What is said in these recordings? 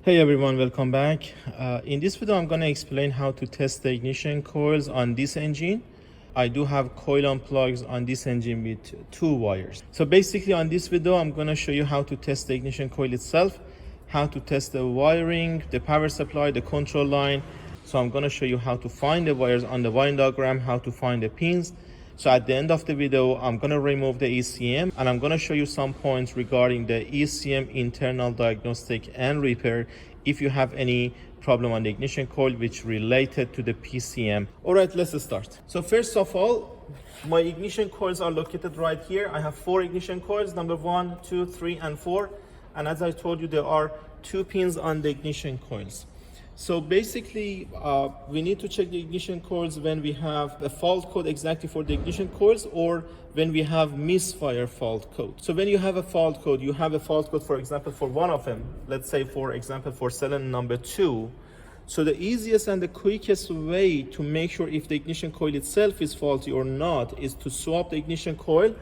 Hey everyone, welcome back. In this video I'm going to explain how to test the ignition coils on this engine. I do have coil on plugs on this engine with 2 wires. So basically on this video I'm going to show you how to test the ignition coil itself, how to test the wiring, the power supply, the control line. So I'm going to show you how to find the wires on the wiring diagram, how to find the pins. So at the end of the video, I'm going to remove the ECM and I'm going to show you some points regarding the ECM internal diagnostic and repair if you have any problem on the ignition coil which related to the PCM. All right, let's start. So first of all, my ignition coils are located right here. I have 4 ignition coils, number 1, 2, 3, and 4. And as I told you, there are 2 pins on the ignition coils. So basically, we need to check the ignition coils when we have a fault code exactly for the ignition coils or when we have misfire fault code. So when you have a fault code, you have a fault code, for example, for one of them, let's say, for example, for cylinder number 2. So the easiest and the quickest way to make sure if the ignition coil itself is faulty or not is to swap the ignition coil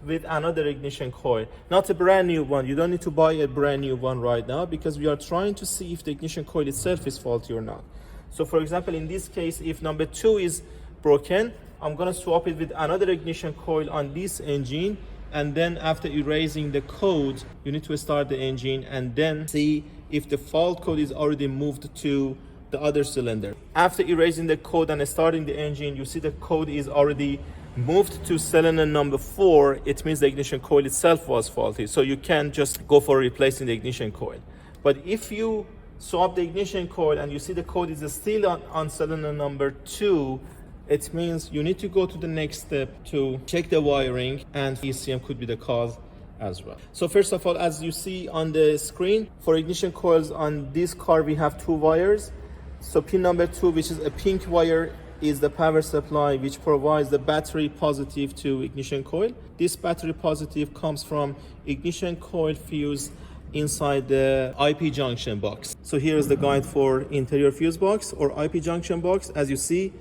with another ignition coil, not a brand new one. You don't need to buy a brand new one right now because we are trying to see if the ignition coil itself is faulty or not. So for example, in this case, if number 2 is broken, I'm going to swap it with another ignition coil on this engine, and then after erasing the code, you need to start the engine and then see if the fault code is already moved to the other cylinder. After erasing the code and starting the engine, you see the code is already moved to cylinder number 4. It means the ignition coil itself was faulty, so you can't just go for replacing the ignition coil. But if you swap the ignition coil and you see the code is still on cylinder number 2, it means you need to go to the next step to check the wiring, and ECM could be the cause as well. So first of all, as you see on the screen, for ignition coils on this car we have 2 wires. So pin number 2, which is a pink wire, is the power supply which provides the battery positive to ignition coil. This battery positive comes from ignition coil fuse inside the IP junction box. So here is the guide for interior fuse box or IP junction box. As you see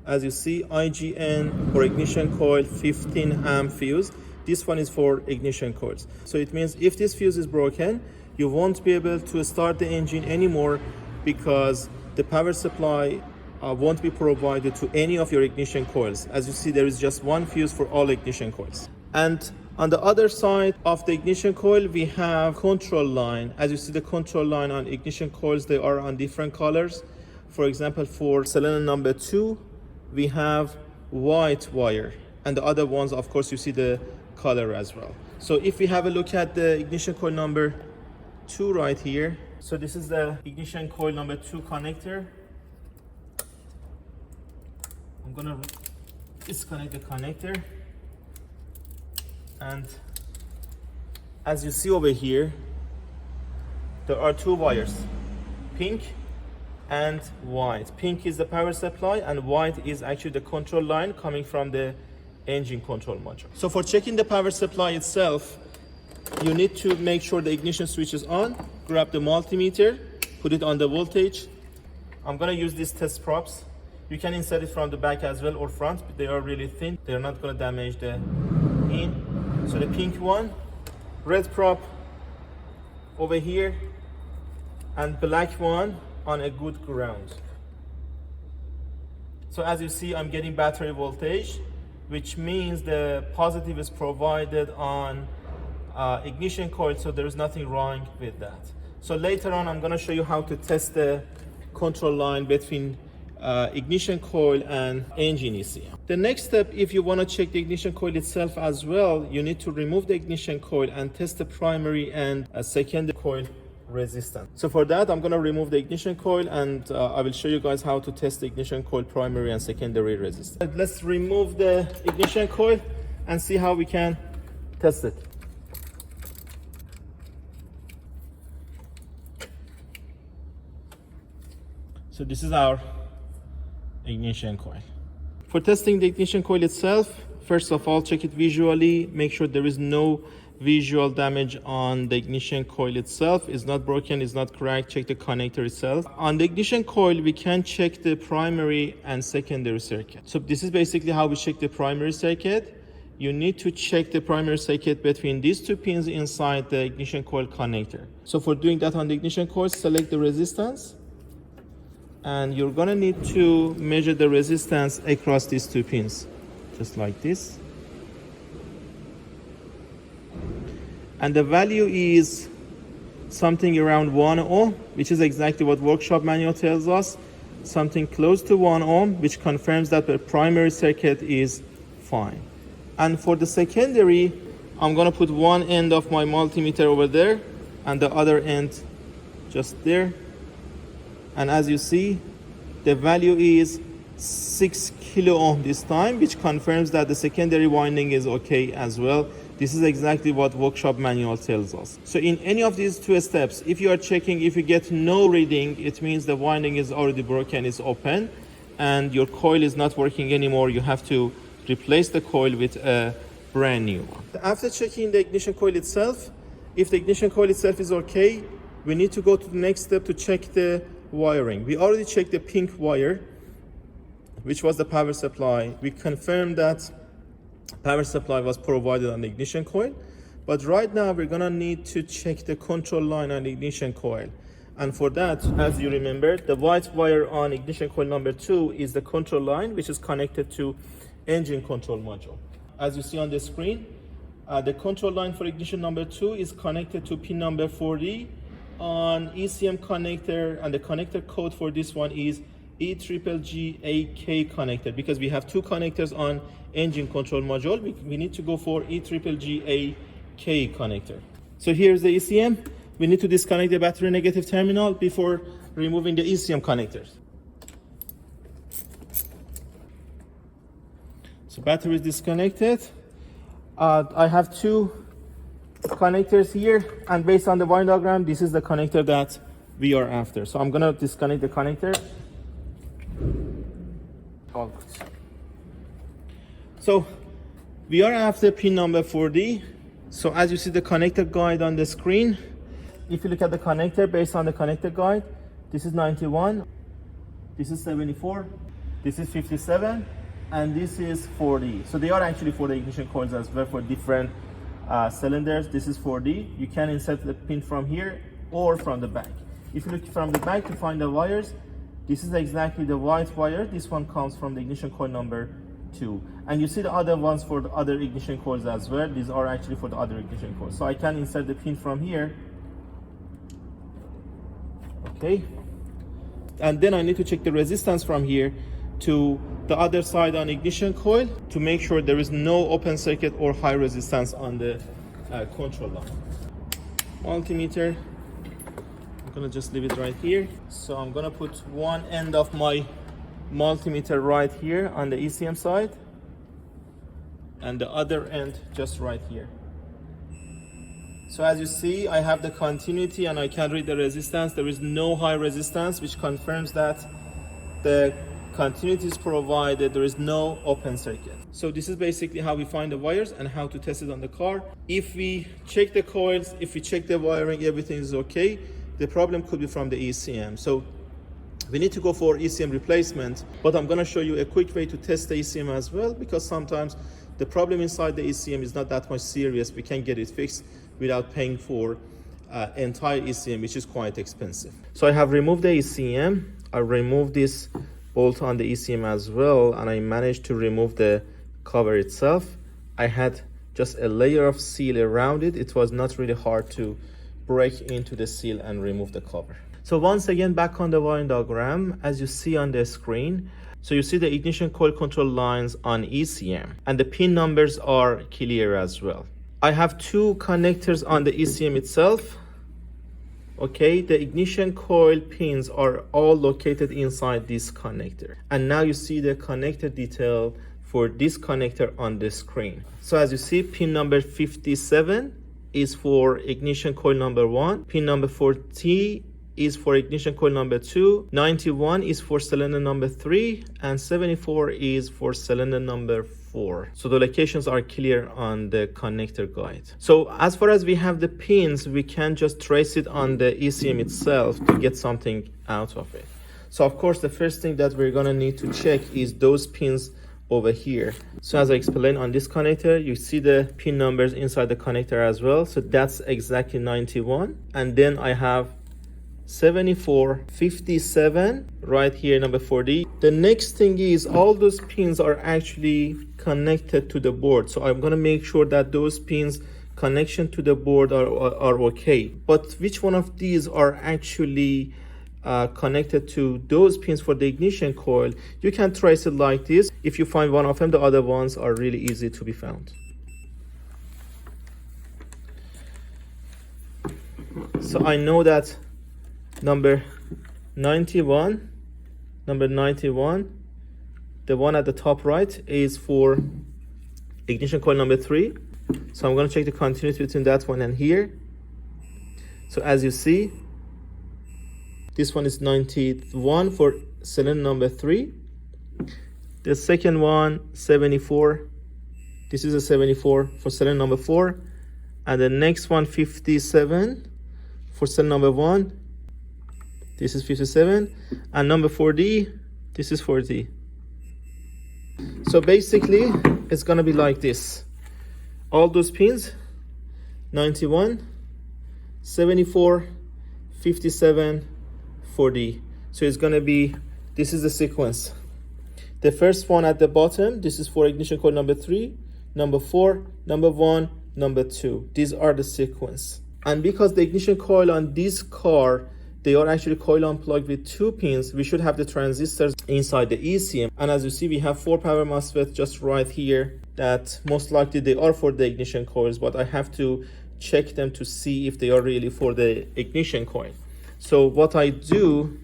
IGN for ignition coil 15 amp fuse. This one is for ignition coils. So it means if this fuse is broken, you won't be able to start the engine anymore because the power supply won't be provided to any of your ignition coils. As you see, there is just one fuse for all ignition coils. And on the other side of the ignition coil, we have control line. As you see, the control line on ignition coils, they are on different colors. For example, for cylinder number 2, we have white wire. And the other ones, of course, you see the color as well. So if we have a look at the ignition coil number 2 right here. So this is the ignition coil number 2 connector. I'm gonna disconnect the connector, and as you see over here, there are 2 wires, pink and white. Pink is the power supply and white is actually the control line coming from the engine control module. So for checking the power supply itself, you need to make sure the ignition switch is on. Grab the multimeter, put it on the voltage. I'm gonna use these test props. You can insert it from the back as well or front, but they are really thin. They're not going to damage the pin. So the pink one, red prop over here, and black one on a good ground. So as you see, I'm getting battery voltage, which means the positive is provided on ignition coil, so there is nothing wrong with that. So later on, I'm going to show you how to test the control line between ignition coil and engine ECM. The next step, if you want to check the ignition coil itself as well, you need to remove the ignition coil and test the primary and secondary coil resistance. So for that, I'm going to remove the ignition coil and I will show you guys how to test the ignition coil primary and secondary resistance. Let's remove the ignition coil and see how we can test it. So this is our ignition coil. For testing the ignition coil itself, first of all, check it visually. Make sure there is no visual damage on the ignition coil itself. It's not broken, it's not cracked. Check the connector itself. On the ignition coil, we can check the primary and secondary circuit. So this is basically how we check the primary circuit. you need to check the primary circuit between these two pins inside the ignition coil connector. So for doing that on the ignition coil, select the resistance, and you're gonna need to measure the resistance across these two pins, just like this. And the value is something around 1 ohm, which is exactly what workshop manual tells us. Something close to 1 ohm, which confirms that the primary circuit is fine. And for the secondary, I'm gonna put one end of my multimeter over there and the other end just there. And as you see, the value is 6 kilo ohm this time, which confirms that the secondary winding is okay as well. This is exactly what workshop manual tells us. So in any of these two steps, if you are checking, if you get no reading, it means the winding is already broken, it's open, and your coil is not working anymore. You have to replace the coil with a brand new one. After checking the ignition coil itself, if the ignition coil itself is okay, we need to go to the next step to check the wiring. We already checked the pink wire, which was the power supply. We confirmed that power supply was provided on the ignition coil, but right now we're gonna need to check the control line on the ignition coil. And for that, as you remember, the white wire on ignition coil number 2 is the control line, which is connected to engine control module. As you see on the screen, the control line for ignition number 2 is connected to pin number 40 on ECM connector, and the connector code for this one is EGGAK connector, because we have two connectors on engine control module. We need to go for EGGAK connector. So here's the ECM. We need to disconnect the battery negative terminal before removing the ECM connectors. So battery is disconnected. I have two connectors here, and based on the wiring diagram, this is the connector that we are after. So I'm gonna disconnect the connector. All good. So we are after pin number 40. So as you see the connector guide on the screen, if you look at the connector based on the connector guide, this is 91, this is 74, this is 57, and this is 40. So they are actually for the ignition coils as well, for different cylinders. This is 40. You can insert the pin from here or from the back. If you look from the back to find the wires, this is exactly the white wire. This one comes from the ignition coil number 2. And you see the other ones for the other ignition coils as well. These are actually for the other ignition coils. So I can insert the pin from here. Okay. And then I need to check the resistance from here to the other side on ignition coil to make sure there is no open circuit or high resistance on the control line. Multimeter, I'm gonna just leave it right here. So I'm gonna put one end of my multimeter right here on the ECM side, and the other end just right here. So as you see, I have the continuity and I can read the resistance. There is no high resistance, which confirms that the continuity is provided. There is no open circuit. So this is basically how we find the wires and how to test it on the car. If we check the coils, if we check the wiring, everything is okay. The problem could be from the ECM. So we need to go for ECM replacement, but I'm gonna show you a quick way to test the ECM as well, because sometimes the problem inside the ECM is not that much serious. We can get it fixed without paying for entire ECM, which is quite expensive. So I have removed the ECM. I removed this bolt on the ECM as well, and I managed to remove the cover itself. I had just a layer of seal around it. It was not really hard to break into the seal and remove the cover. So once again, back on the wiring diagram, as you see on the screen, so you see the ignition coil control lines on ECM, and the pin numbers are clear as well. I have two connectors on the ECM itself. Okay, the ignition coil pins are all located inside this connector. And now you see the connector detail for this connector on the screen. So as you see, pin number 57 is for ignition coil number 1. Pin number 40 is for ignition coil number 2. 91 is for cylinder number 3. And 74 is for cylinder number 4. So the locations are clear on the connector guide. So as far as we have the pins, we can just trace it on the ECM itself to get something out of it. So of course, the first thing that we're gonna need to check is those pins over here. So as I explained on this connector, you see the pin numbers inside the connector as well. So that's exactly 91. And then I have 74, 57 right here, number 40. The next thing is all those pins are actually connected to the board. So I'm gonna make sure that those pins connection to the board are okay. But which one of these are actually connected to those pins for the ignition coil? You can trace it like this. If you find one of them, the other ones are really easy to be found. So I know that number 91, the one at the top right is for ignition coil number 3. So I'm going to check the continuity between that one and here. So as you see, this one is 91 for cylinder number 3. The second one, 74. This is a 74 for cylinder number 4. And the next one, 57 for cylinder number 1. This is 57. And number 40, this is 40. So basically, it's going to be like this. All those pins, 91, 74, 57, 40. So it's going to be, this is the sequence. The first one at the bottom, this is for ignition coil number 3, number 4, number 1, number 2. These are the sequence. And because the ignition coil on this car, they are actually coil unplugged with 2 pins, we should have the transistors inside the ECM. And as you see, we have 4 power MOSFET just right here that most likely they are for the ignition coils, but I have to check them to see if they are really for the ignition coil. So what I do,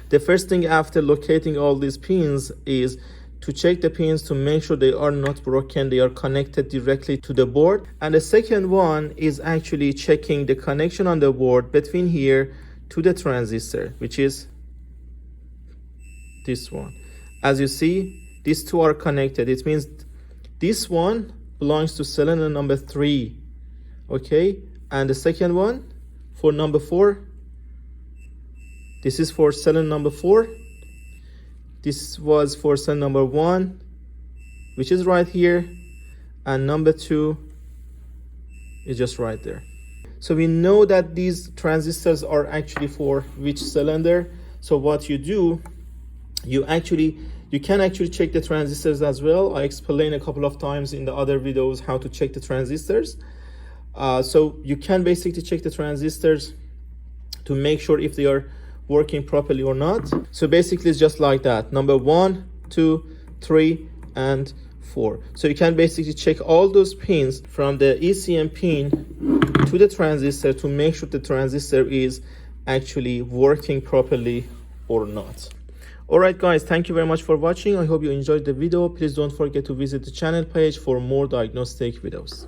the first thing after locating all these pins is to check the pins to make sure they are not broken, they are connected directly to the board. And the second one is actually checking the connection on the board between here to the transistor, which is this one. As you see, these two are connected. It means this one belongs to cylinder number 3, okay? And the second one for number 4, this is for cylinder number 4. This was for cylinder number 1, which is right here, and number 2 is just right there. So we know that these transistors are actually for which cylinder. So what you do, you can actually check the transistors as well. I explained a couple of times in the other videos how to check the transistors. So you can basically check the transistors to make sure if they are working properly or not. So basically it's just like that, number 1, 2, 3, and 4. So you can basically check all those pins from the ECM pin to the transistor to make sure the transistor is actually working properly or not. Alright guys, thank you very much for watching. I hope you enjoyed the video. Please don't forget to visit the channel page for more diagnostic videos.